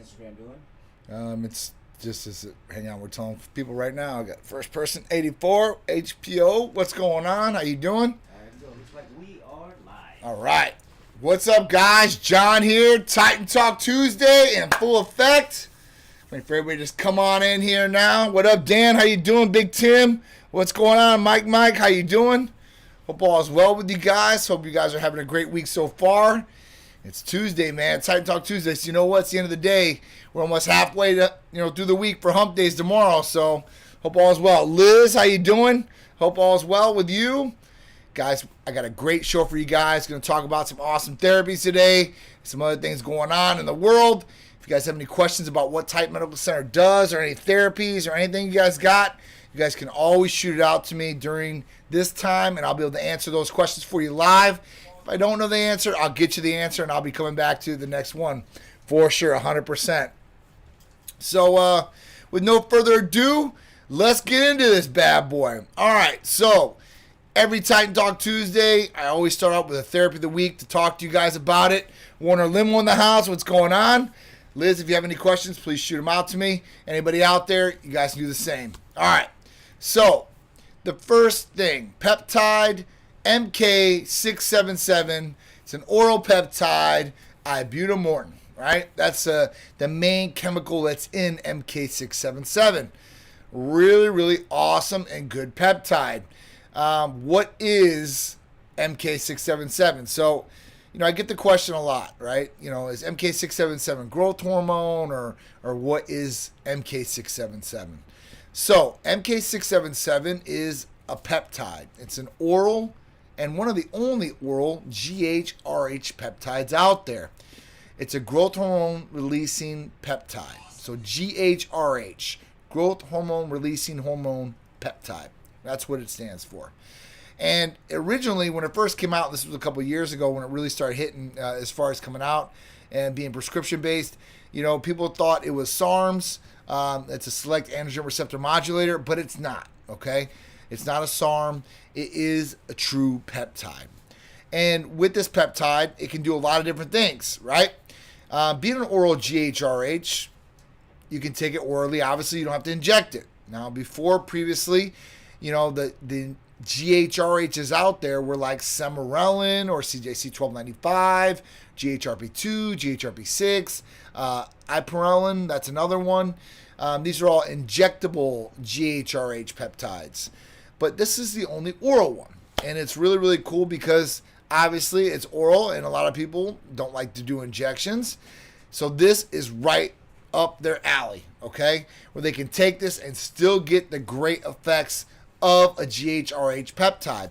Instagram doing? It's just as hang on. We're telling people right now. I got first person 84 HPO. What's going on? How you doing? Looks like we are live. All right. What's up, guys? John here. Titan Talk Tuesday in full effect. Wait for everybody to just come on in here now. What up, Dan? How you doing, Big Tim? What's going on, Mike? How you doing? Hope all is well with you guys. Hope you guys are having a great week so far. It's Tuesday, man. Titan Talk Tuesday. So you know what? It's the end of the day. We're almost halfway to, through the week for Hump Days tomorrow. So hope all is well. Liz, how you doing? Hope all is well with you. Guys, I got a great show for you guys. Going to talk about some awesome therapies today. Some other things going on in the world. If you guys have any questions about what Titan Medical Center does or any therapies or anything you guys got, you guys can always shoot it out to me during this time, and I'll be able to answer those questions for you live. If I don't know the answer, I'll get you the answer, and I'll be coming back to the next one for sure, 100%. So, with no further ado, let's get into this bad boy. All right, so every Titan Talk Tuesday, I always start out with a therapy of the week to talk to you guys about it. Warner Limo in the house, what's going on? Liz, if you have any questions, please shoot them out to me. Anybody out there, you guys can do the same. All right, so the first thing, Peptide MK-677. It's an oral peptide, ibutamoren, right? That's the main chemical that's in MK-677. Really, really awesome and good peptide. What is MK-677? So, I get the question a lot, right? Is MK-677 growth hormone or what is MK-677? So, MK-677 is a peptide. It's an oral and one of the only oral GHRH peptides out there. It's a growth hormone releasing peptide. So GHRH, growth hormone releasing hormone peptide. That's what it stands for. And originally, when it first came out, this was a couple of years ago when it really started hitting as far as coming out and being prescription-based, people thought it was SARMs. It's a select androgen receptor modulator, but it's not, okay? It's not a SARM. It is a true peptide. And with this peptide, it can do a lot of different things, right? Being an oral GHRH, you can take it orally. Obviously, you don't have to inject it. Now, previously, the GHRHs out there were like Semarelin or CJC1295, GHRP2, GHRP6, Iparelin, that's another one. These are all injectable GHRH peptides. But this is the only oral one. And it's really, really cool because obviously it's oral and a lot of people don't like to do injections. So this is right up their alley, okay? Where they can take this and still get the great effects of a GHRH peptide.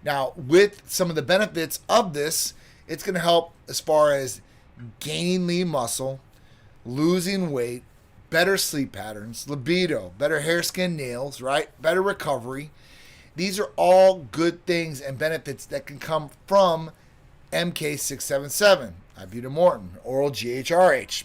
Now, with some of the benefits of this, it's going to help as far as gaining lean muscle, losing weight, better sleep patterns, libido, better hair, skin, nails, right? Better recovery. These are all good things and benefits that can come from MK-677, ibutamoren, oral GHRH.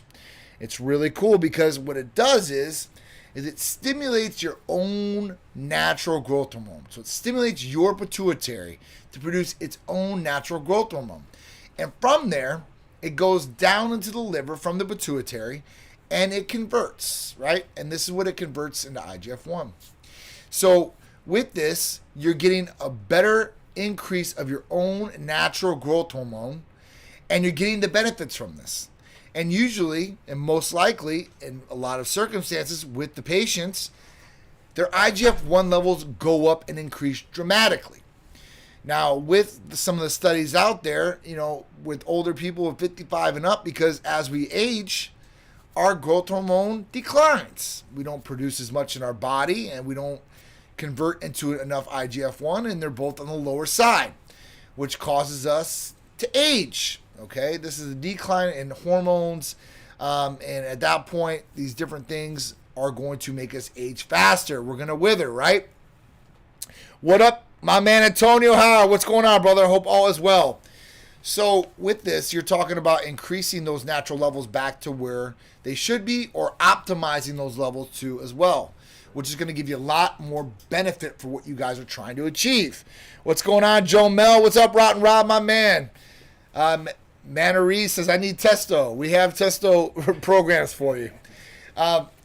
It's really cool because what it does is it stimulates your own natural growth hormone. So it stimulates your pituitary to produce its own natural growth hormone. And from there, it goes down into the liver from the pituitary and it converts, right? And this is what it converts into IGF-1. So with this, you're getting a better increase of your own natural growth hormone and you're getting the benefits from this. And usually, and most likely, in a lot of circumstances with the patients, their IGF-1 levels go up and increase dramatically. Now, with some of the studies out there, with older people of 55 and up, because as we age, our growth hormone declines. We don't produce as much in our body, and we don't convert into enough IGF-1, and they're both on the lower side, which causes us to age. Okay, this is a decline in hormones, and at that point, these different things are going to make us age faster. We're going to wither, right? What up, my man Antonio Howard? What's going on, brother? I hope all is well. So with this, you're talking about increasing those natural levels back to where they should be or optimizing those levels too as well, which is going to give you a lot more benefit for what you guys are trying to achieve. What's going on, Joe Mel? What's up, Rotten Rob, my man? Mannery says, I need testo. We have testo programs for you.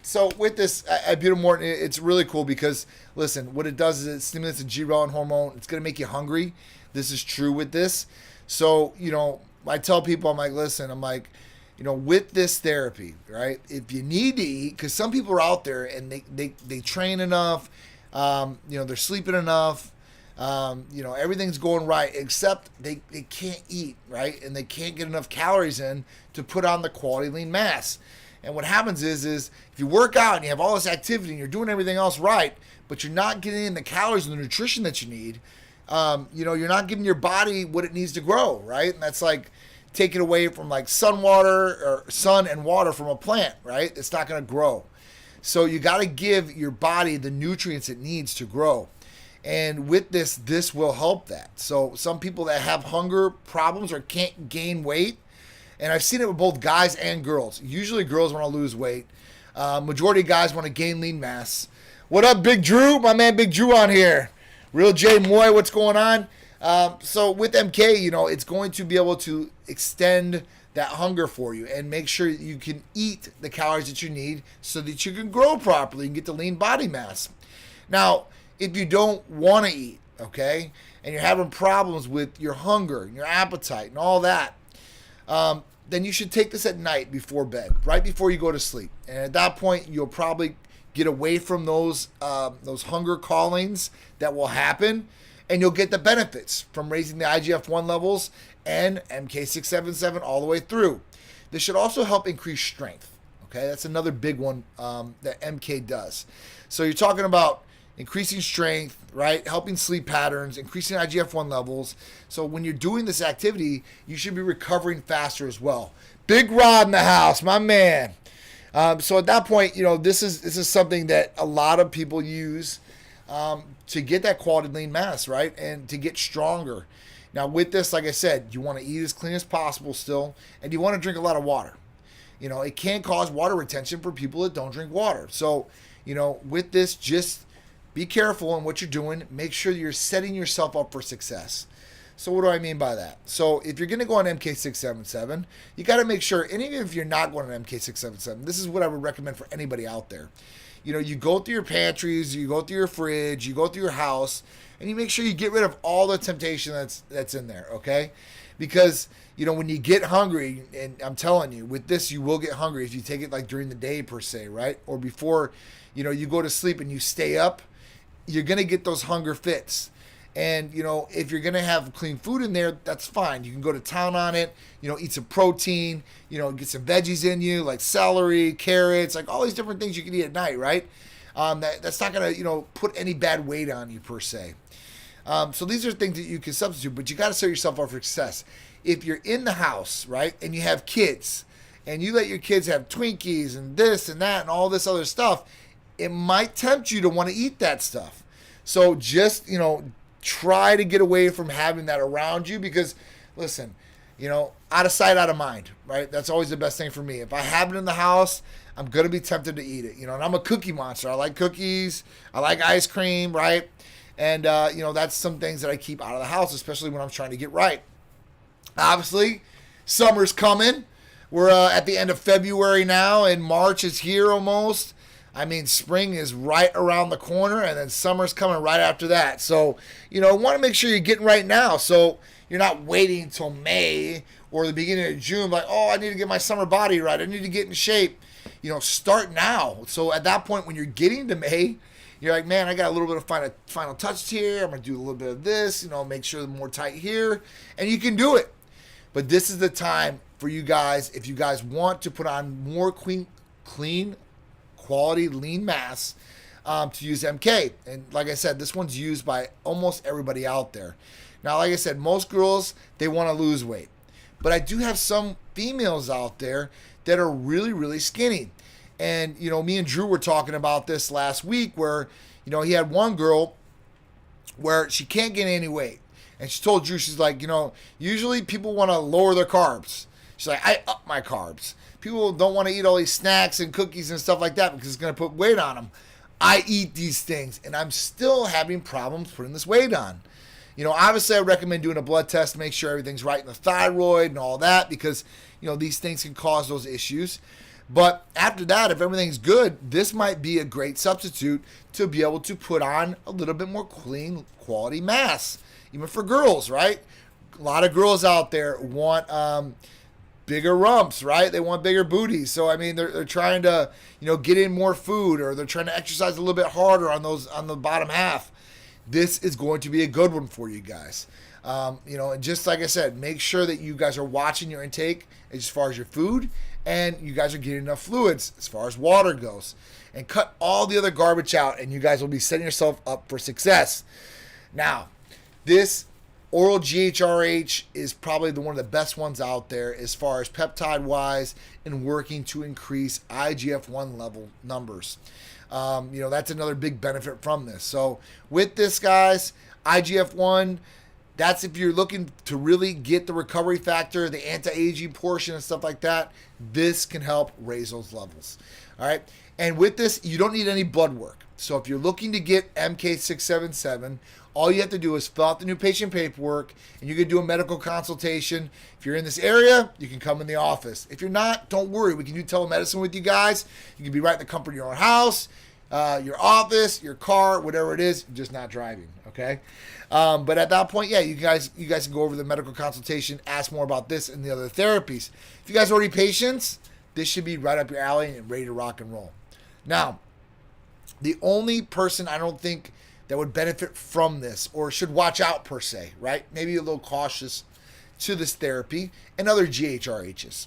So with this ibutamoren, it's really cool because, listen, what it does is it stimulates the G-relin hormone. It's going to make you hungry. This is true with this. So, I tell people, I'm like, listen, with this therapy, right, if you need to eat, because some people are out there and they train enough, they're sleeping enough, everything's going right, except they can't eat, right, and they can't get enough calories in to put on the quality lean mass. And what happens is if you work out and you have all this activity and you're doing everything else right, but you're not getting in the calories and the nutrition that you need, you're not giving your body what it needs to grow, right? And that's like taking away from like sun and water from a plant, right? It's not going to grow. So you got to give your body the nutrients it needs to grow. And with this will help that. So some people that have hunger problems or can't gain weight, and I've seen it with both guys and girls. Usually girls want to lose weight. Majority of guys want to gain lean mass. What up, Big Drew? My man Big Drew on here. Real J Moy, what's going on? So with MK, it's going to be able to extend that hunger for you and make sure you can eat the calories that you need so that you can grow properly and get the lean body mass. Now, if you don't want to eat, okay, and you're having problems with your hunger and your appetite and all that, then you should take this at night before bed, right before you go to sleep. And at that point, you'll probably get away from those hunger callings that will happen, and you'll get the benefits from raising the IGF-1 levels and MK-677 all the way through. This should also help increase strength. Okay, that's another big one that MK does. So you're talking about increasing strength, right? Helping sleep patterns, increasing IGF-1 levels. So when you're doing this activity, you should be recovering faster as well. Big Rod in the house, my man. So at that point, this is something that a lot of people use to get that quality lean mass, right? And to get stronger. Now with this, like I said, you want to eat as clean as possible still, and you want to drink a lot of water. It can cause water retention for people that don't drink water. So, with this, just be careful in what you're doing. Make sure you're setting yourself up for success. So what do I mean by that? So if you're going to go on MK-677, you got to make sure, and even if you're not going on MK-677, this is what I would recommend for anybody out there. You go through your pantries, you go through your fridge, you go through your house, and you make sure you get rid of all the temptation that's in there, okay? Because, when you get hungry, and I'm telling you, with this, you will get hungry if you take it like during the day per se, right? Or before, you go to sleep and you stay up, you're going to get those hunger fits. And, if you're going to have clean food in there, that's fine. You can go to town on it, eat some protein, get some veggies in you, like celery, carrots, like all these different things you can eat at night, right? That's not going to, put any bad weight on you per se. So these are things that you can substitute, but you got to set yourself up for success. If you're in the house, right, and you have kids, and you let your kids have Twinkies and this and that and all this other stuff, it might tempt you to want to eat that stuff. So just, try to get away from having that around you because, listen, out of sight, out of mind, right? That's always the best thing for me. If I have it in the house, I'm going to be tempted to eat it, and I'm a cookie monster. I like cookies. I like ice cream, right? And, that's some things that I keep out of the house, especially when I'm trying to get right. Obviously, summer's coming. We're at the end of February now, and March is here almost. I mean, spring is right around the corner, and then summer's coming right after that. So, want to make sure you're getting right now. So you're not waiting until May or the beginning of June, like, oh, I need to get my summer body right. I need to get in shape. Start now. So at that point, when you're getting to May, you're like, man, I got a little bit of final touch here. I'm going to do a little bit of this, make sure they're more tight here. And you can do it. But this is the time for you guys, if you guys want to put on more clean, quality lean mass, to use MK. And like I said, this one's used by almost everybody out there. Now, like I said, most girls, they want to lose weight. But I do have some females out there that are really, really skinny. And, me and Drew were talking about this last week where, he had one girl where she can't gain any weight. And she told Drew, she's like, usually people want to lower their carbs. She's like, I up my carbs. People don't want to eat all these snacks and cookies and stuff like that because it's going to put weight on them. I eat these things, and I'm still having problems putting this weight on. Obviously I recommend doing a blood test to make sure everything's right in the thyroid and all that, because, these things can cause those issues. But after that, if everything's good, this might be a great substitute to be able to put on a little bit more clean quality mass, even for girls, right? A lot of girls out there want bigger rumps, right? They want bigger booties. So, I mean, they're trying to, get in more food, or they're trying to exercise a little bit harder on the bottom half. This is going to be a good one for you guys. And just like I said, make sure that you guys are watching your intake as far as your food, and you guys are getting enough fluids as far as water goes, and cut all the other garbage out, and you guys will be setting yourself up for success. Now, this oral GHRH is probably one of the best ones out there as far as peptide wise and working to increase IGF-1 level numbers. That's another big benefit from this. So with this, guys, IGF-1, that's if you're looking to really get the recovery factor, the anti-aging portion and stuff like that, this can help raise those levels. All right. And with this, you don't need any blood work. So if you're looking to get MK-677, all you have to do is fill out the new patient paperwork, and you can do a medical consultation. If you're in this area, you can come in the office. If you're not, don't worry. We can do telemedicine with you guys. You can be right in the comfort of your own house, your office, your car, whatever it is, you're just not driving, okay? But at that point, yeah, you guys can go over the medical consultation, ask more about this and the other therapies. If you guys are already patients, this should be right up your alley and ready to rock and roll. Now, the only person I don't think that would benefit from this, or should watch out per se, right? Maybe a little cautious to this therapy and other GHRHs,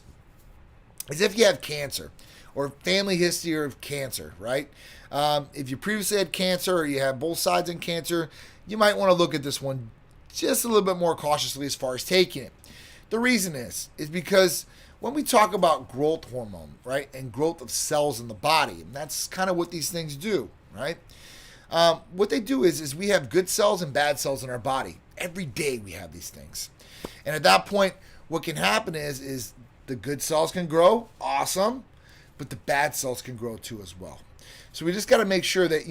is if you have cancer or family history of cancer, right? If you previously had cancer, or you have both sides in cancer, you might want to look at this one just a little bit more cautiously as far as taking it. The reason is because when we talk about growth hormone, right, and growth of cells in the body, and that's kind of what these things do, right? What they do is we have good cells and bad cells in our body. Every day we have these things. And at that point, what can happen is the good cells can grow, awesome, but the bad cells can grow too as well. So we just got to make sure that,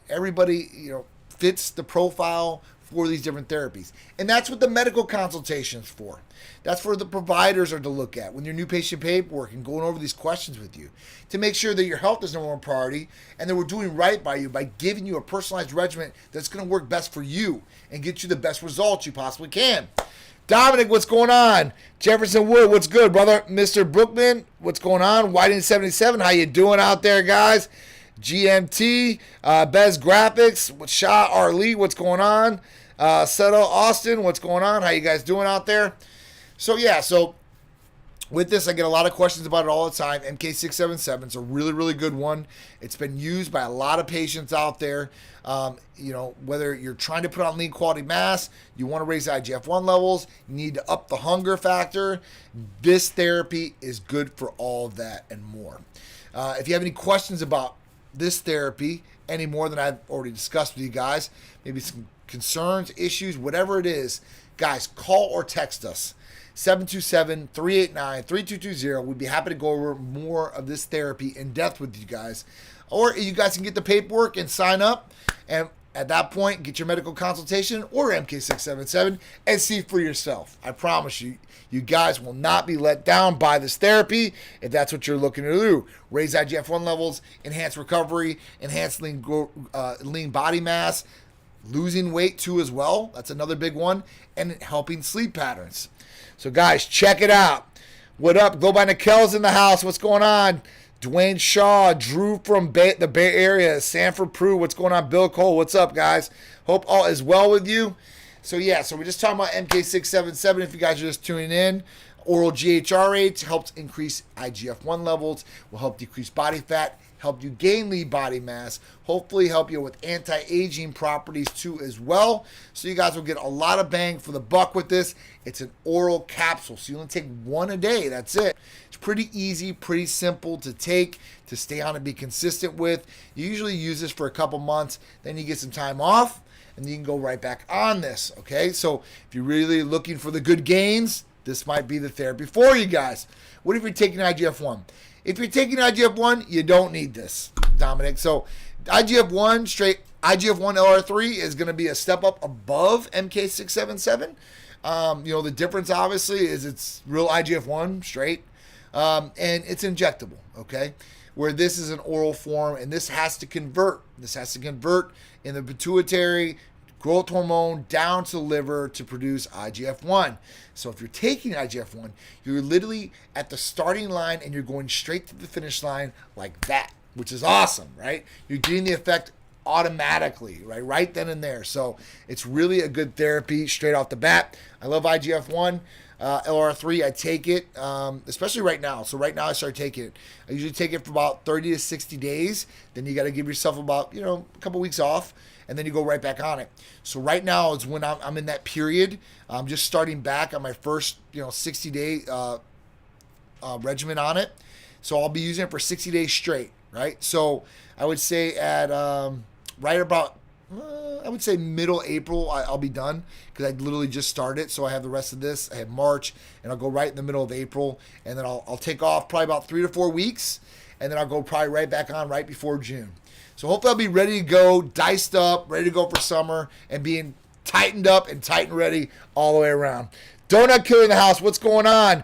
everybody, fits the profile for these different therapies. And that's what the medical consultation's for. That's where the providers are to look at when your new patient paperwork and going over these questions with you, to make sure that your health is number one priority and that we're doing right by you by giving you a personalized regimen that's going to work best for you and get you the best results you possibly can. Dominic, what's going on? Jefferson Wood, what's good, brother? Mr. Brookman, what's going on? Whiting77, how you doing out there, guys? GMT, Bez Graphics, Shah Arlie, what's going on? Settle Austin, what's going on? How you guys doing out there? So with this, I get a lot of questions about it all the time. MK-677 is a really, really good one. It's been used by a lot of patients out there. Whether you're trying to put on lean quality mass, you want to raise IGF-1 levels, you need to up the hunger factor, this therapy is good for all of that and more. If you have any questions about this therapy, any more than I've already discussed with you guys, maybe some concerns, issues, whatever it is, guys, call or text us. 727-389-3220. We'd be happy to go over more of this therapy in depth with you guys. Or you guys can get the paperwork and sign up, and at that point, get your medical consultation or MK-677 and see for yourself. I promise you, you guys will not be let down by this therapy if that's what you're looking to do. Raise IGF-1 levels, enhance recovery, enhance lean body mass, losing weight too as well. That's another big one, and helping sleep patterns. So guys, check it out. What up? Go by Nikel's in the house. What's going on? Dwayne Shaw, Drew from the Bay Area, Sanford Prue. What's going on? Bill Cole. What's up, guys? Hope all is well with you. So we're just talking about MK-677 if you guys are just tuning in. Oral GHRH helps increase IGF-1 levels, will help decrease body fat, help you gain lean body mass, hopefully help you with anti-aging properties too as well. So you guys will get a lot of bang for the buck with this. It's an oral capsule, so you only take one a day. That's it. It's pretty easy, pretty simple to take, to stay on and be consistent with. You usually use this for a couple months, then you get some time off, and you can go right back on this, okay? So if you're really looking for the good gains, this might be the therapy for you guys. What if you're taking IGF-1? If you're taking IGF-1, you don't need this, Dominic. So IGF-1 straight IGF-1 LR3 is going to be a step up above MK-677. The difference obviously is it's real IGF-1 straight, and it's injectable, okay? Where this is an oral form, and this has to convert. This has to convert in the pituitary growth hormone down to the liver to produce IGF-1. So if you're taking IGF-1, you're literally at the starting line and you're going straight to the finish line like that, which is awesome, right? You're getting the effect automatically, right then and there. So it's really a good therapy straight off the bat. I love IGF-1. LR3, I take it, especially right now. So right now I start taking it. I usually take it for about 30 to 60 days. Then you got to give yourself about, a couple weeks off, and then you go right back on it. So right now is when I'm in that period. I'm just starting back on my first, 60-day regimen on it. So I'll be using it for 60 days straight, right? So I would say at right about, I would say middle April, I'll be done because I literally just started. So I have the rest of this. I have March, and I'll go right in the middle of April, and then I'll take off probably about 3 to 4 weeks, and then I'll go probably right back on right before June. So hopefully I'll be ready to go, diced up, ready to go for summer, and being tightened up and tight and ready all the way around. Donut Killer in the house, what's going on?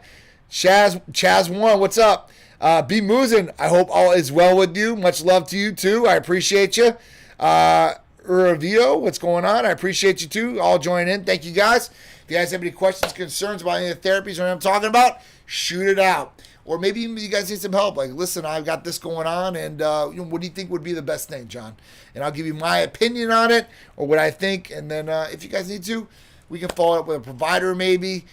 Chaz1, what's up? B. Moozin, I hope all is well with you. Much love to you too. I appreciate you. Uravio, what's going on? I appreciate you too. All join in. Thank you guys. If you guys have any questions, concerns about any of the therapies or what I'm talking about, shoot it out. Or maybe you guys need some help. Like, listen, I've got this going on, and what do you think would be the best thing, John? And I'll give you my opinion on it or what I think. And then if you guys need to, we can follow up with a provider maybe.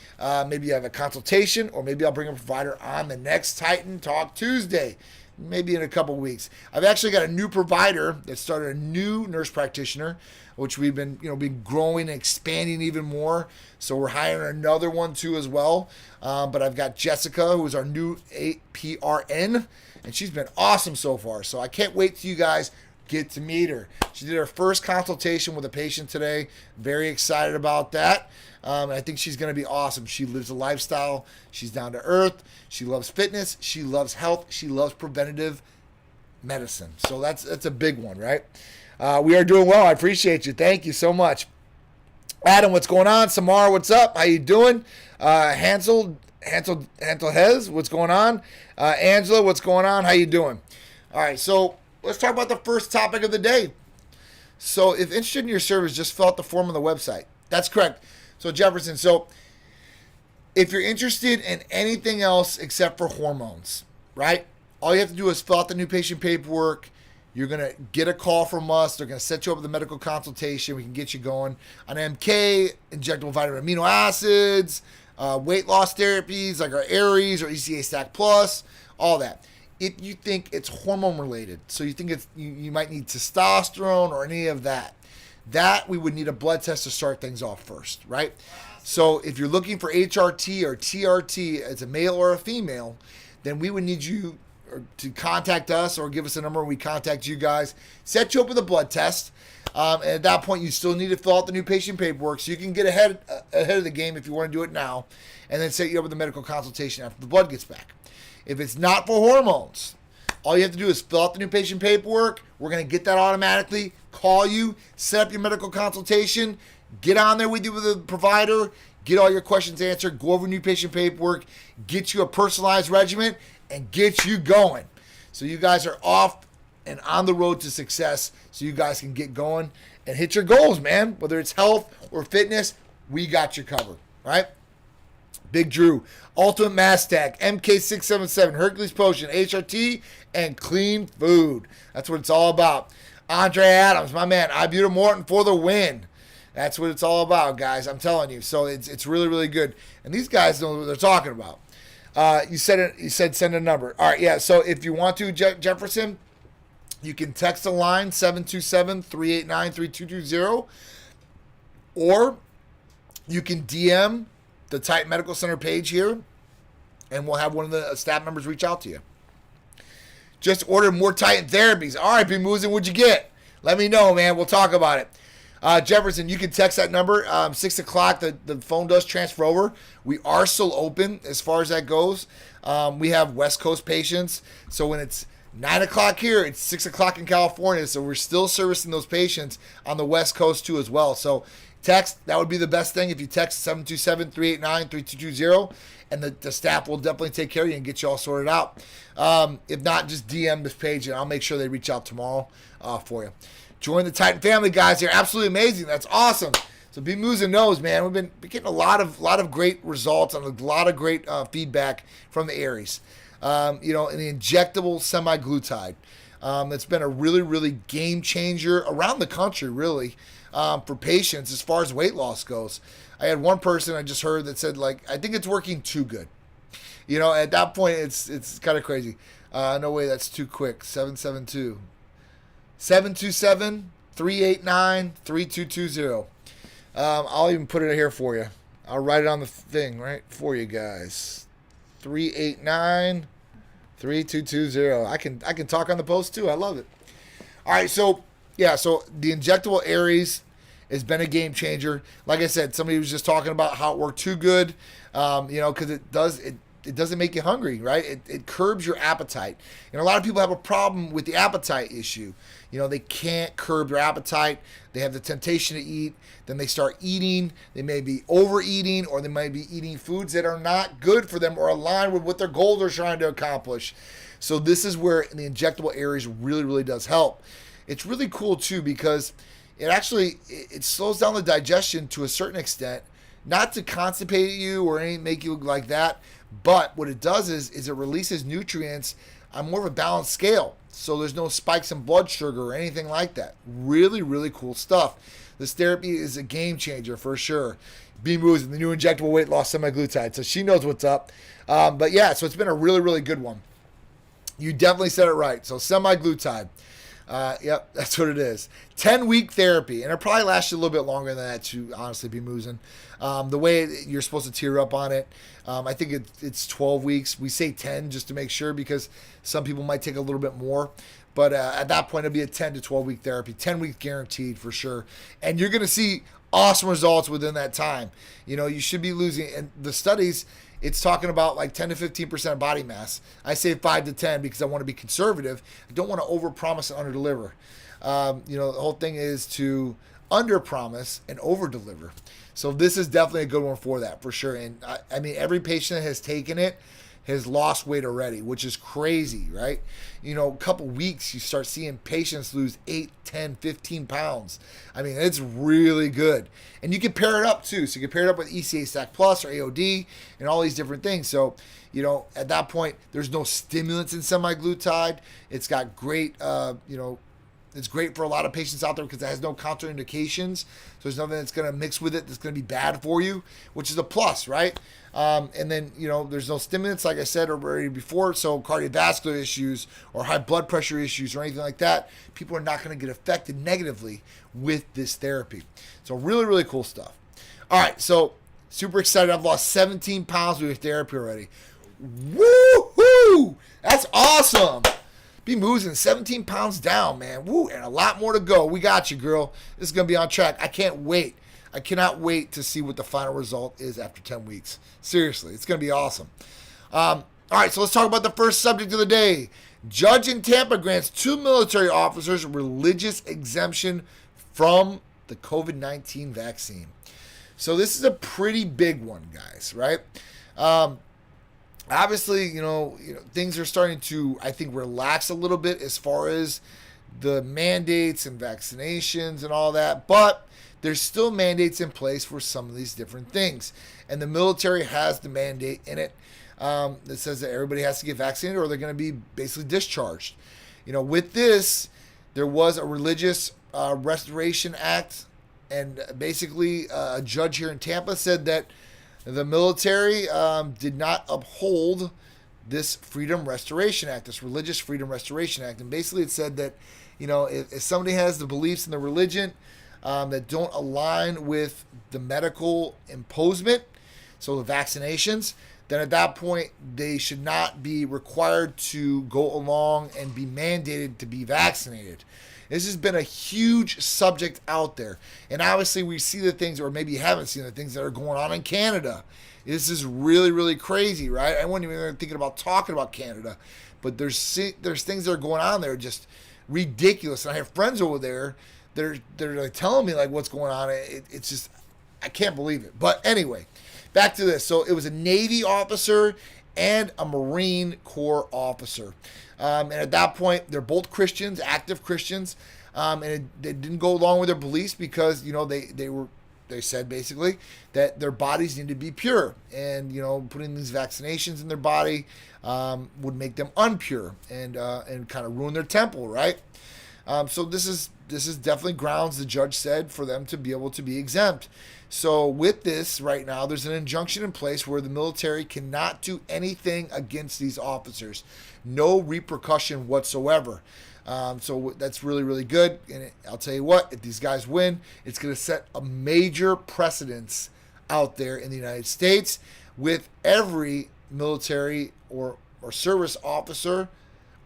Maybe you have a consultation, or maybe I'll bring a provider on the next Titan Talk Tuesday. Maybe in a couple weeks. I've actually got a new provider that started a new nurse practitioner, which we've been growing and expanding even more. So we're hiring another one too as well. But I've got Jessica, who is our new PRN, and she's been awesome so far. So I can't wait till you guys get to meet her. She did her first consultation with a patient today. Very excited about that. I think she's going to be awesome. She lives a lifestyle. She's down to earth. She loves fitness. She loves health. She loves preventative medicine. So that's a big one, right? We are doing well. I appreciate you. Thank you so much. Adam, what's going on? Samara, what's up? How you doing? Hansel Hez, what's going on? Angela, what's going on? How you doing? All right, so let's talk about the first topic of the day. So if interested in your service, just fill out the form on the website. That's correct. So Jefferson, if you're interested in anything else except for hormones, right? All you have to do is fill out the new patient paperwork. You're going to get a call from us. They're going to set you up with a medical consultation. We can get you going on MK, injectable vitamin amino acids, weight loss therapies like our Aries or ECA Stack Plus, all that. If you think it's hormone related, so you think you might need testosterone or any of that, we would need a blood test to start things off first, right? So if you're looking for HRT or TRT as a male or a female, then we would need you to contact us or give us a number and we contact you guys, set you up with a blood test. And at that point, you still need to fill out the new patient paperwork so you can get ahead of the game if you want to do it now, and then set you up with a medical consultation after the blood gets back. If it's not for hormones, all you have to do is fill out the new patient paperwork. We're going to get that automatically, call you, set up your medical consultation, get on there with you with a provider, get all your questions answered, go over new patient paperwork, get you a personalized regimen, and get you going. So you guys are off and on the road to success so you guys can get going and hit your goals, man. Whether it's health or fitness, we got you covered, right? Big Drew, Ultimate Mass Stack, MK-677, Hercules Potion, HRT, and clean food. That's what it's all about. Andre Adams, my man, Ibuta Morton for the win. That's what it's all about, guys. I'm telling you. So it's really, really good. And these guys know what they're talking about. You said send a number. All right, yeah. So if you want to, Jefferson, you can text the line 727-389-3220, or you can DM the Titan Medical Center page here, and we'll have one of the staff members reach out to you. Just order more Titan therapies. All right, P-Moozin, what'd you get? Let me know, man. We'll talk about it. Jefferson, you can text that number. 6 o'clock, the phone does transfer over. We are still open as far as that goes. We have West Coast patients. So when it's 9 o'clock here. It's 6 o'clock in California, so we're still servicing those patients on the West Coast too as well. So text, that would be the best thing. If you text 727-389-3220, and the staff will definitely take care of you and get you all sorted out. If not, just DM this page, and I'll make sure they reach out tomorrow for you. Join the Titan family, guys. They're absolutely amazing. That's awesome. So Be Moves and Knows, man. We've been getting a lot of great results and a lot of great feedback from the Aries. And the injectable semaglutide. It's been a really, really game changer around the country, really, for patients as far as weight loss goes. I had one person I just heard that said, like, I think it's working too good. At that point, it's kind of crazy. No way, that's too quick. 727-389-3220. I'll even put it here for you. I'll write it on the thing right for you guys. 389-3220. I can talk on the post too. I love it. All right, so the injectable Aries has been a game changer. Like I said, somebody was just talking about how it worked too good. Because it doesn't make you hungry, right? It curbs your appetite. And a lot of people have a problem with the appetite issue. They can't curb their appetite. They have the temptation to eat. Then they start eating. They may be overeating, or they might be eating foods that are not good for them or aligned with what their goals they're trying to accomplish. So this is where the injectable Aries really, really does help. It's really cool too, because it slows down the digestion to a certain extent, not to constipate you or make you look like that. But what it does is it releases nutrients on more of a balanced scale. So there's no spikes in blood sugar or anything like that. Really, really cool stuff. This therapy is a game changer for sure. Be Moves, the new injectable weight loss semaglutide. So she knows what's up. So it's been a really, really good one. You definitely said it right. So semaglutide. Yep, that's what it is. 10-week therapy. And it probably lasts you a little bit longer than that to honestly be moving. The way you're supposed to tear up on it, I think it's 12 weeks. We say 10 just to make sure, because some people might take a little bit more. But at that point, it'll be a 10 to 12-week therapy. 10 weeks guaranteed for sure. And you're going to see awesome results within that time. You should be losing. And the studies, it's talking about like 10 to 15% body mass. I say 5 to 10 because I want to be conservative. I don't want to overpromise and underdeliver. The whole thing is to underpromise and overdeliver. So this is definitely a good one for that, for sure. And every patient that has taken it has lost weight already, which is crazy, right? A couple weeks, you start seeing patients lose 8, 10, 15 pounds. It's really good. And you can pair it up too. So you can pair it up with ECA Stack Plus or AOD and all these different things. So, at that point, there's no stimulants in semaglutide. It's got great, it's great for a lot of patients out there because it has no contraindications. So there's nothing that's going to mix with it that's going to be bad for you, which is a plus, right? And then, there's no stimulants, like I said already before. So cardiovascular issues or high blood pressure issues or anything like that, people are not going to get affected negatively with this therapy. So really, really cool stuff. All right, so super excited. I've lost 17 pounds with therapy already. Woo-hoo! That's awesome. Be moving 17 pounds down, man. Woo, and a lot more to go. We got you, girl. This is going to be on track. I can't wait. I cannot wait to see what the final result is after 10 weeks. Seriously, it's going to be awesome. All right, so let's talk about the first subject of the day. Judge in Tampa grants 2 military officers religious exemption from the COVID-19 vaccine. So this is a pretty big one, guys, right? Obviously, things are starting to, I think, relax a little bit as far as the mandates and vaccinations and all that, but there's still mandates in place for some of these different things. And the military has the mandate in it that says that everybody has to get vaccinated or they're going to be basically discharged. With this, there was a Religious Restoration Act, and basically a judge here in Tampa said that the military did not uphold this Freedom Restoration Act, this Religious Freedom Restoration Act. And basically it said that, if somebody has the beliefs in the religion that don't align with the medical imposement, so the vaccinations, then at that point they should not be required to go along and be mandated to be vaccinated. This has been a huge subject out there. And obviously we see the things, or maybe you haven't seen the things that are going on in Canada. This is really, really crazy, right? I wasn't even thinking about talking about Canada, but there's things that are going on there just ridiculous. And I have friends over there. They're like telling me like what's going on. It's just, I can't believe it. But anyway, back to this. So it was a Navy officer and a Marine Corps officer. And at that point, they're both Christians, active Christians. They didn't go along with their beliefs because, they said basically that their bodies need to be pure. And, putting these vaccinations in their body would make them unpure and kind of ruin their temple, right? So this is definitely grounds, the judge said, for them to be able to be exempt. So with this right now, there's an injunction in place where the military cannot do anything against these officers. No repercussion whatsoever. So that's really, really good. And I'll tell you what, if these guys win, it's going to set a major precedence out there in the United States with every military or service officer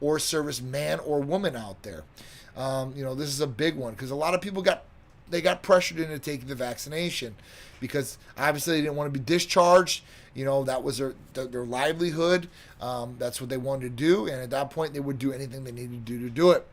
or service man or woman out there. This is a big one because a lot of people got pressured into taking the vaccination because obviously they didn't want to be discharged. That was their livelihood. That's what they wanted to do. And at that point, they would do anything they needed to do it.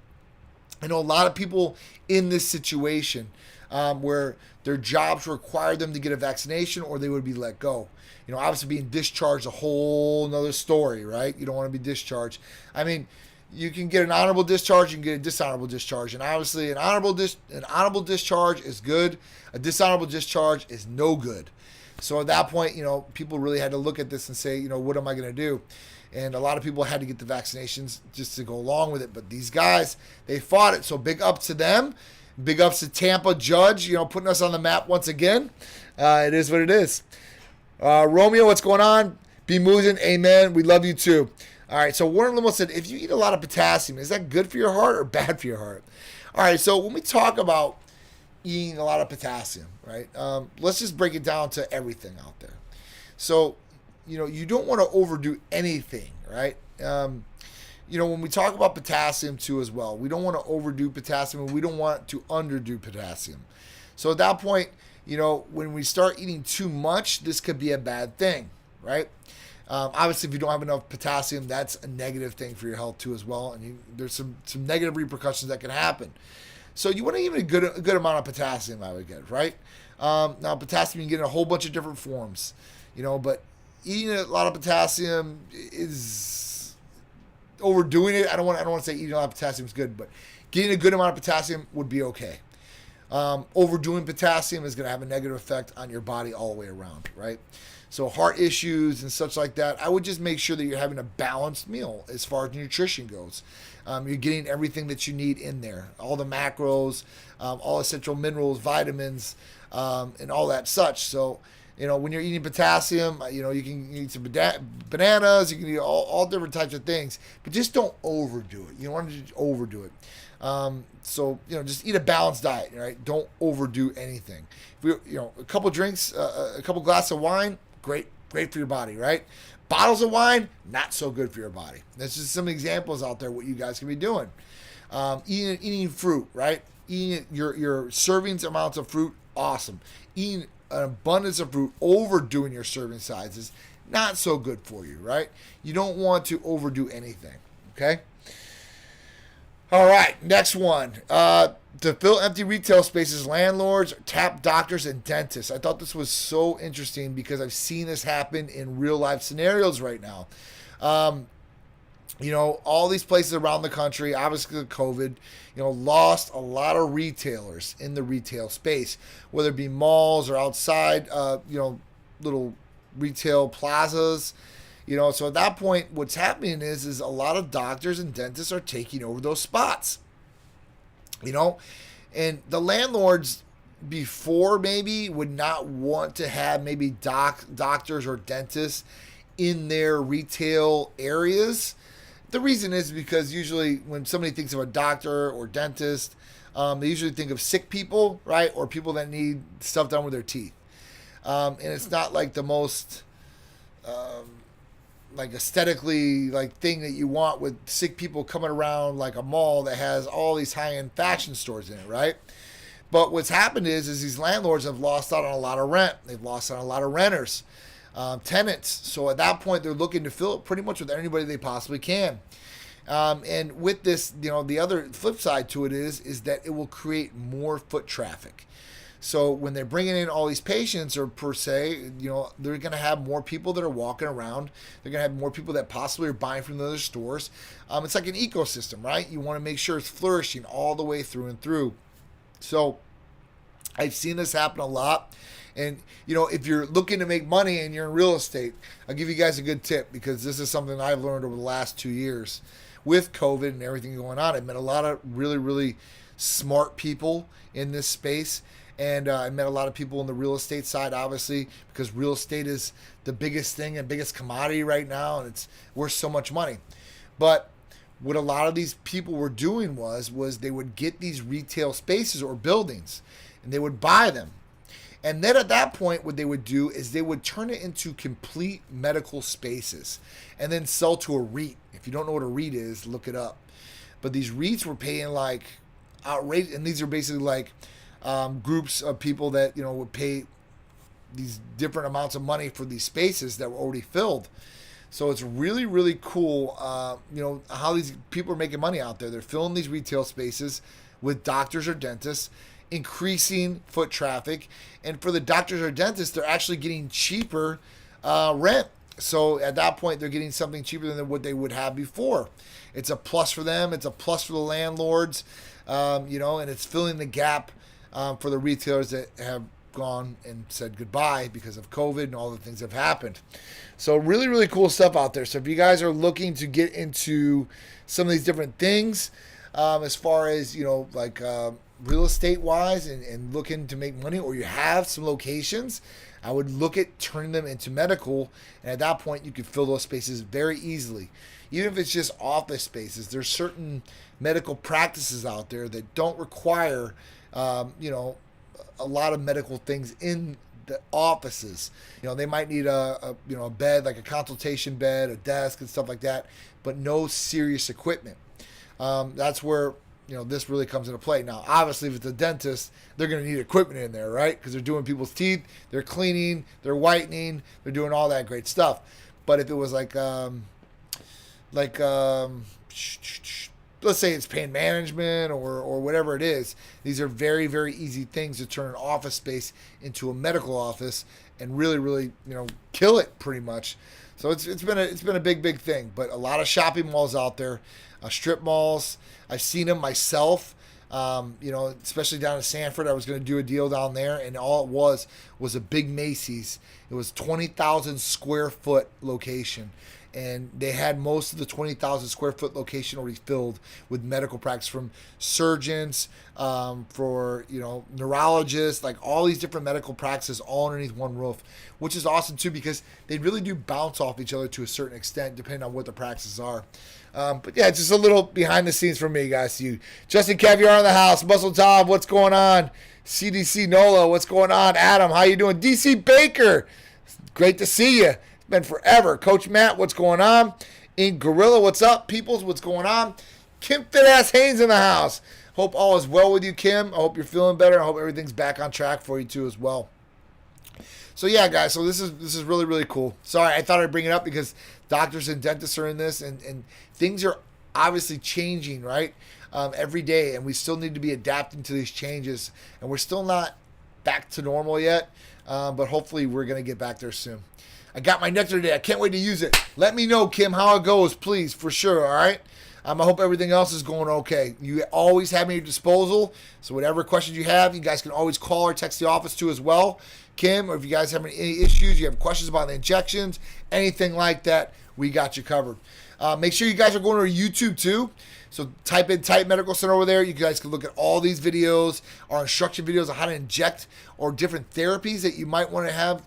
I know a lot of people in this situation where their jobs required them to get a vaccination or they would be let go. Obviously being discharged, a whole nother story, right? You don't want to be discharged. I mean, you can get an honorable discharge, you can get a dishonorable discharge. And obviously an honorable discharge is good. A dishonorable discharge is no good. So at that point, people really had to look at this and say, what am I going to do? And a lot of people had to get the vaccinations just to go along with it. But these guys, they fought it. So big ups to them. Big ups to Tampa judge, putting us on the map once again. It is what it is. Romeo, what's going on? Be moving. Amen. We love you too. All right, so Warren Limo said, if you eat a lot of potassium, is that good for your heart or bad for your heart? All right, so when we talk about eating a lot of potassium, right, let's just break it down to everything out there. So, you don't want to overdo anything, right? When we talk about potassium too as well, we don't want to overdo potassium and we don't want to underdo potassium. So at that point, when we start eating too much, this could be a bad thing, right? Obviously, if you don't have enough potassium, that's a negative thing for your health too as well. And there's some negative repercussions that can happen. So you want to eat a good amount of potassium, I would get, right? Now, potassium you can get in a whole bunch of different forms, but eating a lot of potassium is overdoing it. I don't want to say eating a lot of potassium is good, but getting a good amount of potassium would be okay. Overdoing potassium is going to have a negative effect on your body all the way around, right? So heart issues and such like that, I would just make sure that you're having a balanced meal as far as nutrition goes. You're getting everything that you need in there, all the macros, all essential minerals, vitamins, and all that such. So, when you're eating potassium, you can eat some bananas, you can eat all different types of things, but just don't overdo it. You don't want to overdo it. So, just eat a balanced diet, right? Don't overdo anything. If a couple drinks, a couple glasses of wine, great for your body, right? Bottles of wine, not so good for your body. That's just some examples out there what you guys can be doing. Eating fruit, right? Eating your servings amounts of fruit, awesome. Eating an abundance of fruit, overdoing your serving sizes, not so good for you, right? You don't want to overdo anything, okay? All right, next one. To fill empty retail spaces, landlords tap doctors and dentists. I thought this was so interesting because I've seen this happen in real life scenarios right now. All these places around the country, obviously the COVID, lost a lot of retailers in the retail space, whether it be malls or outside, little retail plazas. So at that point, what's happening is a lot of doctors and dentists are taking over those spots. And the landlords before maybe would not want to have maybe doctors or dentists in their retail areas. The reason is because usually when somebody thinks of a doctor or dentist, they usually think of sick people, right? Or people that need stuff done with their teeth. And it's not like the most like aesthetically like thing that you want with sick people coming around like a mall that has all these high-end fashion stores in it, right? But what's happened is these landlords have lost out on a lot of rent. They've lost out on a lot of renters, tenants. So at that point, they're looking to fill it pretty much with anybody they possibly can. And with this, you know, the other flip side to it is that it will create more foot traffic. So when they're bringing in all these patients, or per se, you know, they're going to have more people that are walking around. They're going to have more people that possibly are buying from the other stores. It's like an ecosystem, right? You want to make sure it's flourishing all the way through and through. So I've seen this happen a lot. And, you know, if you're looking to make money and you're in real estate, I'll give you guys a good tip, because this is something I've learned over the last 2 years with COVID and everything going on. I've met a lot of really, really smart people in this space. And I met a lot of people on the real estate side, obviously, because real estate is the biggest thing and biggest commodity right now, and it's worth so much money. But what a lot of these people were doing was they would get these retail spaces or buildings, and they would buy them. And then at that point, what they would do is they would turn it into complete medical spaces and then sell to a REIT. If you don't know what a REIT is, look it up. But these REITs were paying like outrageous, and these are basically like groups of people that, you know, would pay these different amounts of money for these spaces that were already filled. So it's really, really cool, you know, how these people are making money out there. They're filling these retail spaces with doctors or dentists, increasing foot traffic. And for the doctors or dentists, they're actually getting cheaper rent. So at that point, they're getting something cheaper than what they would have before. It's a plus for them. It's a plus for the landlords, you know, and it's filling the gap for the retailers that have gone and said goodbye because of COVID and all the things that have happened. So really, really cool stuff out there. So if you guys are looking to get into some of these different things, as far as, you know, like real estate wise and looking to make money, or you have some locations, I would look at turning them into medical. And at that point, you could fill those spaces very easily. Even if it's just office spaces, there's certain medical practices out there that don't require you know, a lot of medical things in the offices. You know, they might need a you know, a bed, like a consultation bed, a desk and stuff like that, but no serious equipment. That's where, you know, this really comes into play. Now, obviously, if it's a dentist, they're going to need equipment in there, right? Because they're doing people's teeth, they're cleaning, they're whitening, they're doing all that great stuff. But if it was like let's say it's pain management or whatever it is, these are very, very easy things to turn an office space into a medical office and really, really, you know, kill it pretty much. So it's been a big thing. But a lot of shopping malls out there, strip malls. I've seen them myself. You know, especially down in Sanford. I was going to do a deal down there, and all it was a big Macy's. It was 20,000 square foot location. And they had most of the 20,000 square foot location already filled with medical practice, from surgeons, for, you know, neurologists, like all these different medical practices all underneath one roof, which is awesome too, because they really do bounce off each other to a certain extent, depending on what the practices are. But yeah, it's just a little behind the scenes for me, guys. To you, Justin Caviar in the house, Muscle Tom, what's going on? CDC Nola, what's going on? Adam, how you doing? DC Baker, great to see you. Been forever. Coach Matt, what's going on? In Gorilla, what's up? Peoples, what's going on? Kim Fit-Ass Haynes in the house. Hope all is well with you, Kim. I hope you're feeling better. I hope everything's back on track for you too as well. So yeah, guys, so this is really, really cool. Sorry, I thought I'd bring it up because doctors and dentists are in this, and things are obviously changing, right? Every day, and we still need to be adapting to these changes, and we're still not back to normal yet, but hopefully we're going to get back there soon. I got my nectar today. I can't wait to use it. Let me know, Kim, how it goes, please, for sure, all right? I hope everything else is going okay. You always have me at your disposal, so whatever questions you have, you guys can always call or text the office too as well, Kim, or if you guys have any issues, you have questions about the injections, anything like that, we got you covered. Make sure you guys are going to our YouTube too. So type in Type Medical Center over there. You guys can look at all these videos, our instruction videos on how to inject, or different therapies that you might want to have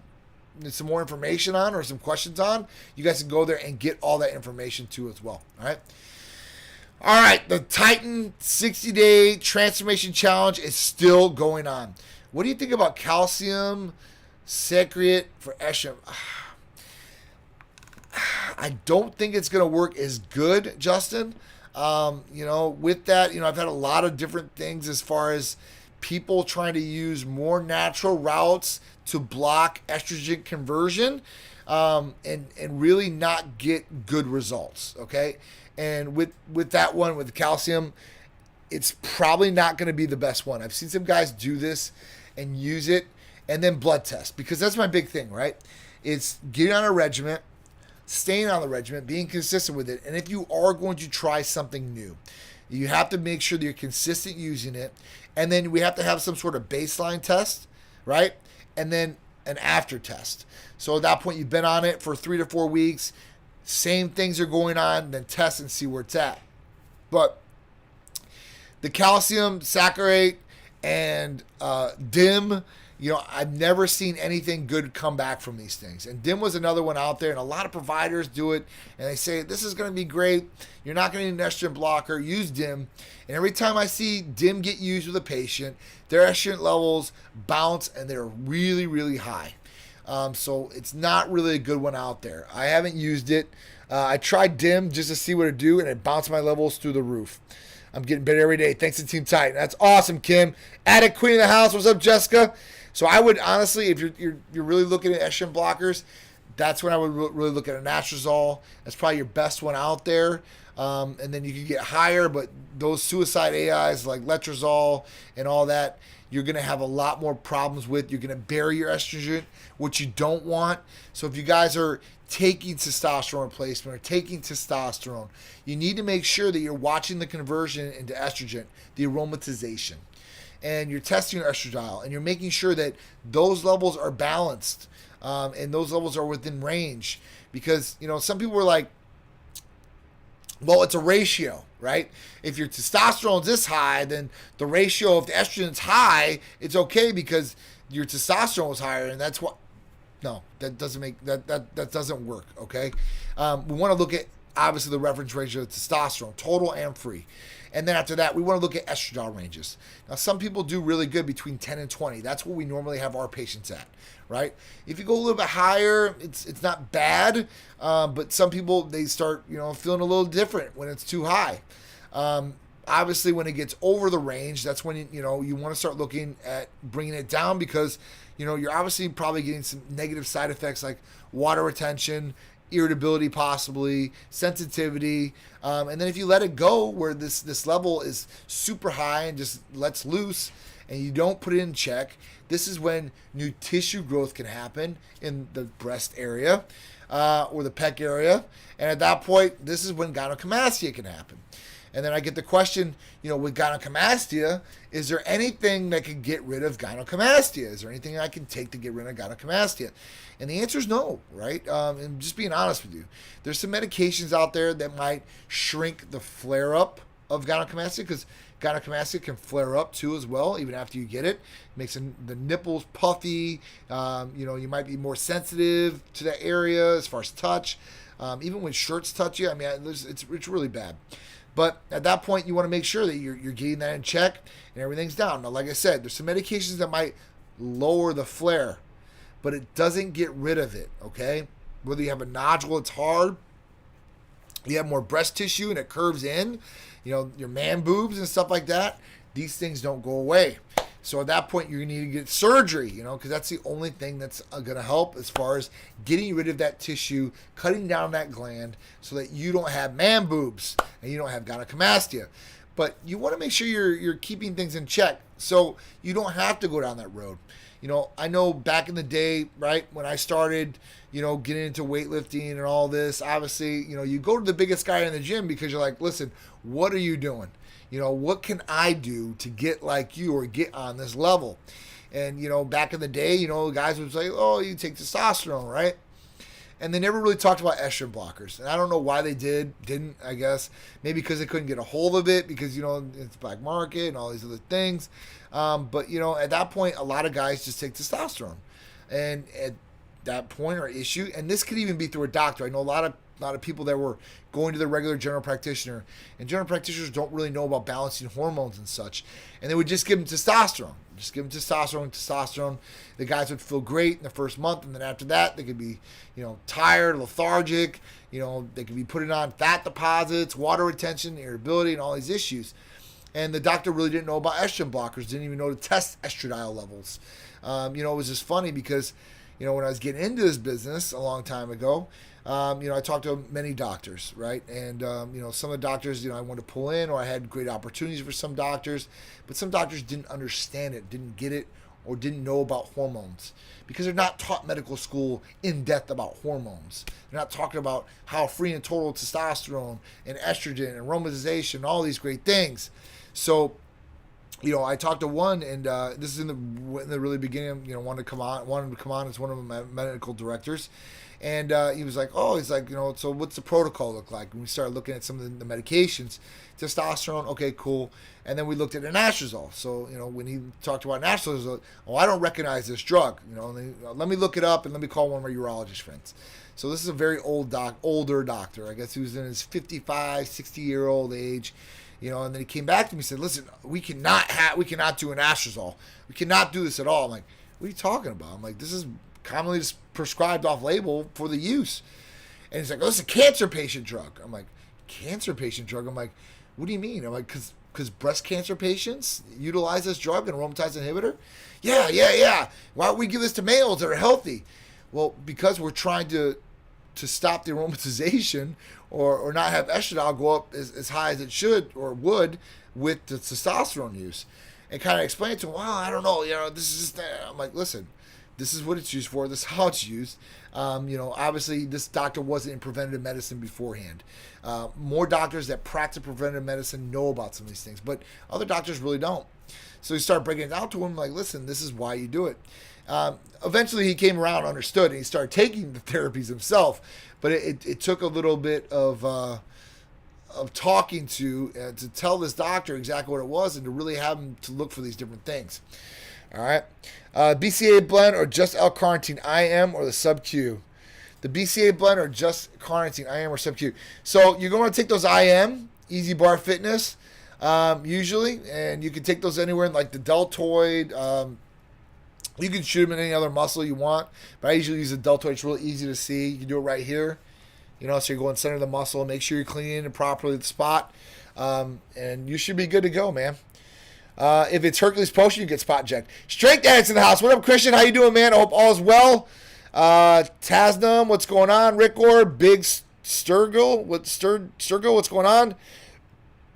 some more information on or some questions on. You guys can go there and get all that information too as well. All right, the Titan 60-day transformation challenge is still going on. What do you think about calcium citrate for estrogen? I don't think it's going to work as good, Justin. With that, I've had a lot of different things as far as people trying to use more natural routes to block estrogen conversion, and really not get good results. Okay. And with that one, with the calcium, it's probably not going to be the best one. I've seen some guys do this and use it and then blood test, because that's my big thing, right? It's getting on a regimen, staying on the regimen, being consistent with it. And if you are going to try something new, you have to make sure that you're consistent using it. And then we have to have some sort of baseline test, right? And then an after test. So at that point, you've been on it for 3 to 4 weeks. Same things are going on, then test and see where it's at. But the calcium, saccharate, and DIM, I've never seen anything good come back from these things. And DIM was another one out there, and a lot of providers do it, and they say, this is going to be great. You're not going to need an estrogen blocker. Use DIM. And every time I see DIM get used with a patient, their estrogen levels bounce, and they're really, really high. So it's not really a good one out there. I haven't used it. I tried DIM just to see what it do, and it bounced my levels through the roof. I'm getting better every day. Thanks to Team Titan. That's awesome, Kim. Attic Queen of the House. What's up, Jessica? So I would honestly, if you're really looking at estrogen blockers, that's when I would really look at a Anastrozole. That's probably your best one out there. And then you can get higher, but those suicide AIs like letrozole and all that, you're going to have a lot more problems with. You're going to bury your estrogen, which you don't want. So if you guys are taking testosterone replacement or taking testosterone, you need to make sure that you're watching the conversion into estrogen, the aromatization, and you're testing your estradiol, and you're making sure that those levels are balanced, and those levels are within range. Because, some people were like, well, it's a ratio, right? If your testosterone is this high, then the ratio of the estrogen is high, it's okay because your testosterone was higher, and that's what. No, that doesn't make that doesn't work. Okay, we want to look at obviously the reference ratio of testosterone, total and free, and then after that we want to look at estradiol ranges. Now, some people do really good between 10 and 20. That's what we normally have our patients at, right? If you go a little bit higher, it's not bad, but some people they start feeling a little different when it's too high. Obviously, when it gets over the range, that's when you want to start looking at bringing it down, because you're obviously probably getting some negative side effects like water retention, irritability, possibly sensitivity, and then if you let it go where this level is super high and just lets loose, and you don't put it in check, this is when new tissue growth can happen in the breast area or the pec area, and at that point, this is when gynecomastia can happen. And then I get the question, with gynecomastia, is there anything that can get rid of gynecomastia? Is there anything I can take to get rid of gynecomastia? And the answer is no, right? And just being honest with you, there's some medications out there that might shrink the flare-up of gynecomastia, because gynecomastia can flare up too as well, even after you get it. It makes the nipples puffy. You might be more sensitive to that area as far as touch. Even when shirts touch you, it's really bad. But at that point, you want to make sure that you're getting that in check and everything's down. Now, like I said, there's some medications that might lower the flare, but it doesn't get rid of it, okay? Whether you have a nodule, it's hard. You have more breast tissue and it curves in, your man boobs and stuff like that. These things don't go away. So at that point, you're going to need to get surgery, because that's the only thing that's going to help as far as getting rid of that tissue, cutting down that gland so that you don't have man boobs and you don't have gynecomastia. But you want to make sure you're keeping things in check so you don't have to go down that road. I know back in the day, right, when I started, getting into weightlifting and all this, obviously, you go to the biggest guy in the gym because you're like, listen, what are you doing? What can I do to get like you or get on this level? And, back in the day, guys would say, oh, you take testosterone, right? And they never really talked about estrogen blockers. And I don't know why they didn't, I guess. Maybe because they couldn't get a hold of it because, it's black market and all these other things. But, at that point, a lot of guys just take testosterone. And at that point or issue, and this could even be through a doctor. I know a lot of lot of people that were going to the regular general practitioner, and general practitioners don't really know about balancing hormones and such, and they would just give them testosterone. Just give them testosterone. The guys would feel great in the first month, and then after that, they could be, tired, lethargic. They could be putting on fat deposits, water retention, irritability, and all these issues. And the doctor really didn't know about estrogen blockers, didn't even know to test estradiol levels. It was just funny because, when I was getting into this business a long time ago, I talked to many doctors, right? And, some of the doctors, I wanted to pull in, or I had great opportunities for some doctors, but some doctors didn't understand it, didn't get it, or didn't know about hormones because they're not taught medical school in depth about hormones. They're not talking about how free and total testosterone and estrogen and aromatization, all these great things. So, I talked to one, and this is in the really beginning. Wanted him to come on as one of my medical directors, and he was like, so what's the protocol look like? And we started looking at some of the medications, testosterone, okay, cool, and then we looked at anastrozole. So when he talked about anastrozole, I don't recognize this drug. Let me look it up and let me call one of my urologist friends. So this is a very older doctor. I guess he was in his 55, 60-year-old age. And then he came back to me and said, listen, we cannot do an anastrozole. We cannot do this at all. I'm like, what are you talking about? I'm like, this is commonly just prescribed off label for the use. And he's like, oh, it's a cancer patient drug. I'm like, cancer patient drug? I'm like, what do you mean? I'm like, because breast cancer patients utilize this drug, an aromatase inhibitor? Yeah. Why don't we give this to males that are healthy? Well, because we're trying to stop the aromatization or not have estradiol go up as high as it should or would with the testosterone use. And kind of explain to him, well, I don't know, this is just, I'm like, listen, this is what it's used for, this is how it's used. Obviously this doctor wasn't in preventative medicine beforehand. More doctors that practice preventative medicine know about some of these things, but other doctors really don't. So we started breaking it down to him, like, listen, this is why you do it. Eventually he came around, understood, and he started taking the therapies himself. But it took a little bit of talking to tell this doctor exactly what it was and to really have him to look for these different things. All right. BCA blend or just L-carnitine IM or the sub-Q. The BCA blend or just carnitine IM or sub-Q. So you're going to take those IM, Easy Bar Fitness, usually, and you can take those anywhere in like the deltoid. You can shoot them in any other muscle you want, but I usually use the deltoid. It's really easy to see. You can do it right here. So you're going center of the muscle. Make sure you're cleaning it properly the spot, and you should be good to go, man. If it's Hercules Potion, you get spot checked. Strength Dad's in the house. What up, Christian? How you doing, man? I hope all is well. Tasnum, what's going on? Rickor, Big Sturgill, what's going on?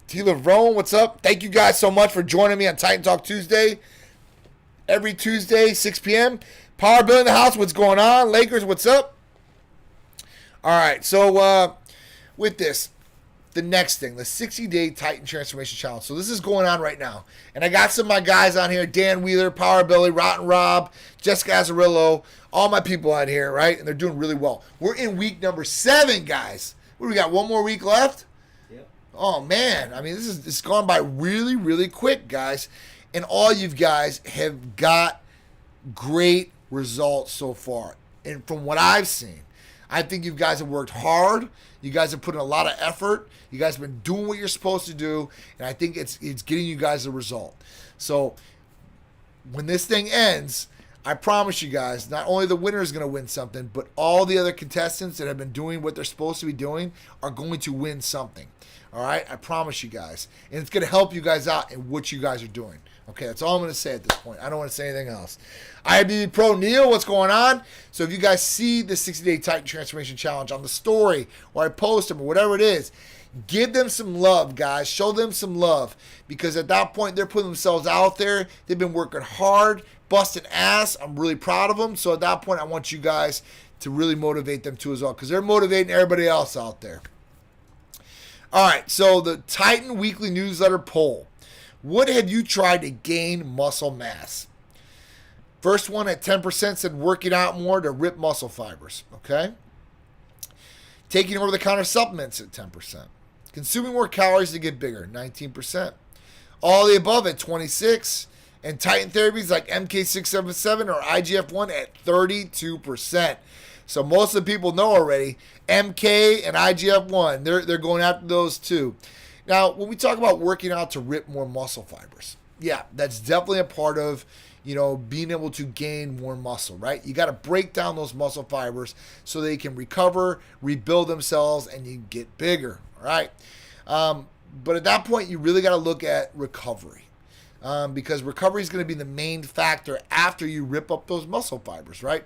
Tila Rome, what's up? Thank you guys so much for joining me on Titan Talk Tuesday. Every Tuesday, 6 p.m. Power Bill in the house. What's going on? Lakers, what's up? All right. So with this, the next thing, the 60-day Titan Transformation Challenge. So this is going on right now. And I got some of my guys on here. Dan Wheeler, Power Billy, Rotten Rob, Jessica Azzarillo, all my people on here, right? And they're doing really well. We're in week number 7, guys. What do we got? One more week left? Yep. Oh, man. I mean, it's gone by really, really quick, guys. And all you guys have got great results so far. And from what I've seen, I think you guys have worked hard. You guys have put in a lot of effort. You guys have been doing what you're supposed to do. And I think it's getting you guys a result. So when this thing ends, I promise you guys, not only the winner is going to win something, but all the other contestants that have been doing what they're supposed to be doing are going to win something. All right? I promise you guys. And it's going to help you guys out in what you guys are doing. Okay, that's all I'm going to say at this point. I don't want to say anything else. IBB Pro Neil, what's going on? So if you guys see the 60-day Titan Transformation Challenge on the story or I post them or whatever it is, give them some love, guys. Show them some love because at that point, they're putting themselves out there. They've been working hard, busting ass. I'm really proud of them. So at that point, I want you guys to really motivate them too as well because they're motivating everybody else out there. All right, so the Titan Weekly Newsletter poll. What have you tried to gain muscle mass? First one at 10% said working out more to rip muscle fibers. Okay. Taking over-the-counter supplements at 10%. Consuming more calories to get bigger, 19%. All the above at 26%. And Titan therapies like MK-677 or IGF-1 at 32%. So most of the people know already, MK and IGF-1, they're going after those too. Now, when we talk about working out to rip more muscle fibers, yeah, that's definitely a part of, being able to gain more muscle, right? You got to break down those muscle fibers so they can recover, rebuild themselves, and you get bigger, all right? But at that point, you really got to look at recovery, because recovery is going to be the main factor after you rip up those muscle fibers, right?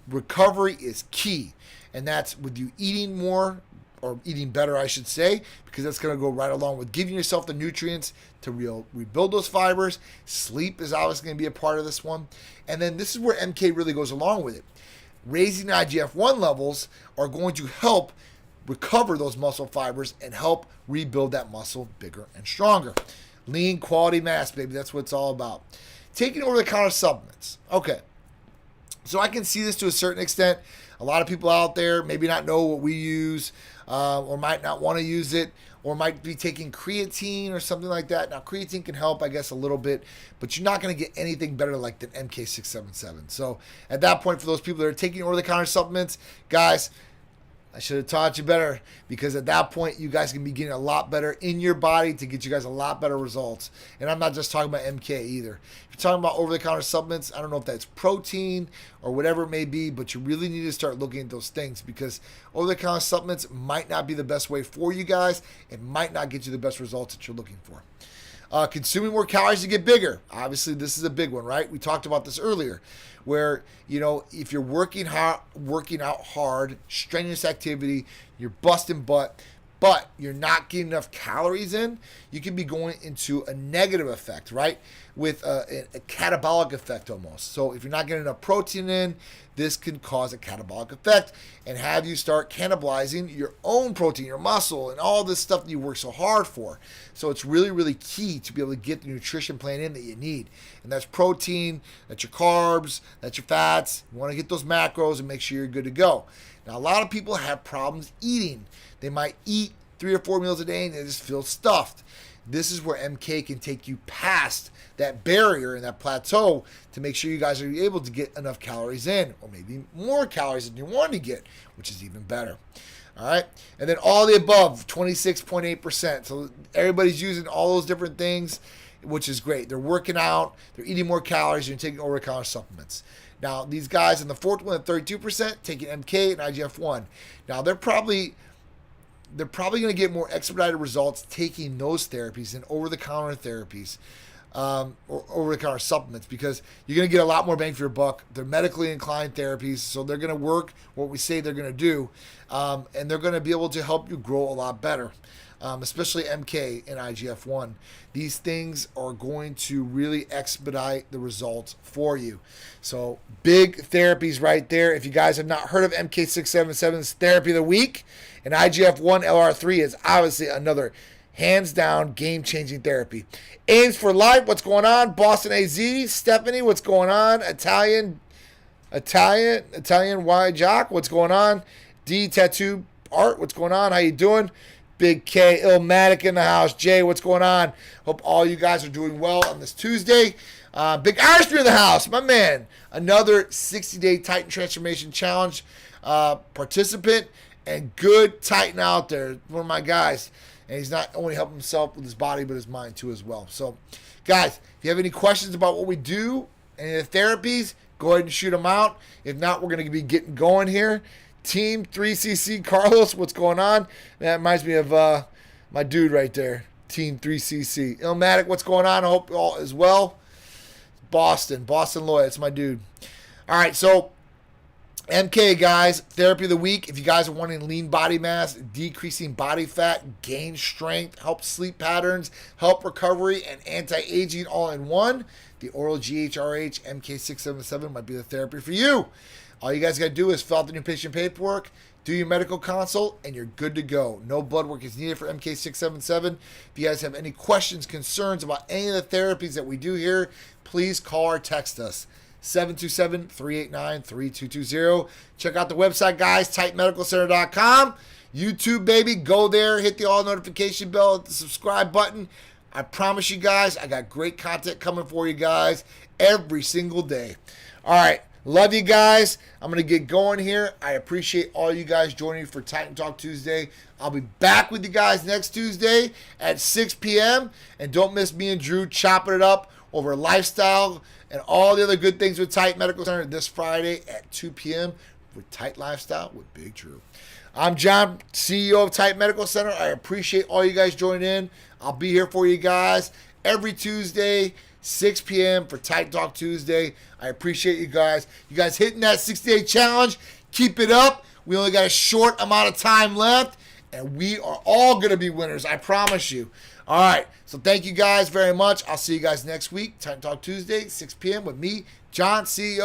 Recovery is key, and that's with you eating more, or eating better, I should say, because that's going to go right along with giving yourself the nutrients to rebuild those fibers. Sleep is obviously going to be a part of this one. And then this is where MK really goes along with it. Raising IGF-1 levels are going to help recover those muscle fibers and help rebuild that muscle bigger and stronger. Lean quality mass, baby. That's what it's all about. Taking over-the-counter supplements. Okay. So I can see this to a certain extent. A lot of people out there maybe not know what we use, or might not want to use it, or might be taking creatine or something like that. Now, creatine can help, I guess, a little bit, but you're not going to get anything better like than MK-677. So at that point, for those people that are taking over-the-counter supplements, guys, I should have taught you better, because at that point, you guys can be getting a lot better in your body to get you guys a lot better results. And I'm not just talking about MK either. If you're talking about over-the-counter supplements, I don't know if that's protein or whatever it may be, but you really need to start looking at those things, because over-the-counter supplements might not be the best way for you guys. It might not get you the best results that you're looking for. Consuming more calories to get bigger. Obviously, this is a big one, right? We talked about this earlier, where, if you're working out hard, strenuous activity, you're busting butt, but you're not getting enough calories in, you can be going into a negative effect, right? With a catabolic effect almost. So if you're not getting enough protein in, this can cause a catabolic effect and have you start cannibalizing your own protein, your muscle, and all this stuff that you work so hard for. So it's really, really key to be able to get the nutrition plan in that you need. And that's protein, that's your carbs, that's your fats. You want to get those macros and make sure you're good to go. Now, a lot of people have problems eating. They might eat 3 or 4 meals a day and they just feel stuffed. This is where MK can take you past that barrier and that plateau to make sure you guys are able to get enough calories in, or maybe more calories than you want to get, which is even better. All right. And then all the above, 26.8%. So everybody's using all those different things, which is great. They're working out, they're eating more calories, and taking over-the-counter supplements. Now, these guys in the fourth one at 32%, taking MK and IGF-1. Now, they're probably going to get more expedited results taking those therapies than over-the-counter therapies, or over-the-counter supplements, because you're going to get a lot more bang for your buck. They're medically inclined therapies, so they're going to work what we say they're going to do, and they're going to be able to help you grow a lot better, especially MK and IGF-1. These things are going to really expedite the results for you. So big therapies right there. If you guys have not heard of MK-677's Therapy of the Week, and IGF-1 LR3 is obviously another hands-down game-changing therapy. Aims for Life, what's going on? Boston AZ, Stephanie, what's going on? Italian Y Jock, what's going on? D Tattoo Art, what's going on? How you doing? Big K, Illmatic in the house. Jay, what's going on? Hope all you guys are doing well on this Tuesday. Big Irishman in the house, my man. Another 60-day Titan Transformation Challenge participant, and good Titan out there. One of my guys. And he's not only helping himself with his body, but his mind too as well. So, guys, if you have any questions about what we do, any of the therapies, go ahead and shoot them out. If not, we're going to be getting going here. Team 3CC Carlos, what's going on? That reminds me of my dude right there. Team 3CC. Illmatic, what's going on? I hope all is well. Boston Lloyd, it's my dude. All right, so MK, guys, Therapy of the Week. If you guys are wanting lean body mass, decreasing body fat, gain strength, help sleep patterns, help recovery, and anti-aging all in one, the oral GHRH MK-677 might be the therapy for you. All you guys got to do is fill out the new patient paperwork, do your medical consult, and you're good to go. No blood work is needed for MK-677. If you guys have any questions, concerns about any of the therapies that we do here, please call or text us. 727-389-3220. Check out the website, guys, TitanMedicalCenter.com. YouTube, baby, go there, hit the all notification bell, hit the subscribe button. I promise you guys, I got great content coming for you guys every single day. All right, Love you guys. I'm going to get going here. I appreciate all you guys joining for Titan Talk Tuesday. I'll be back with you guys next Tuesday at 6 p.m. And don't miss me and Drew chopping it up over lifestyle and all the other good things with Titan Medical Center this Friday at 2 p.m. with Titan Lifestyle with Big Drew. I'm John, CEO of Titan Medical Center. I appreciate all you guys joining in. I'll be here for you guys every Tuesday, 6 p.m. for Titan Talk Tuesday. I appreciate you guys. You guys hitting that 60-day challenge. Keep it up. We only got a short amount of time left, and we are all going to be winners. I promise you. All right. So thank you guys very much. I'll see you guys next week. Titan Talk Tuesday, 6 p.m. with me, John, CEO.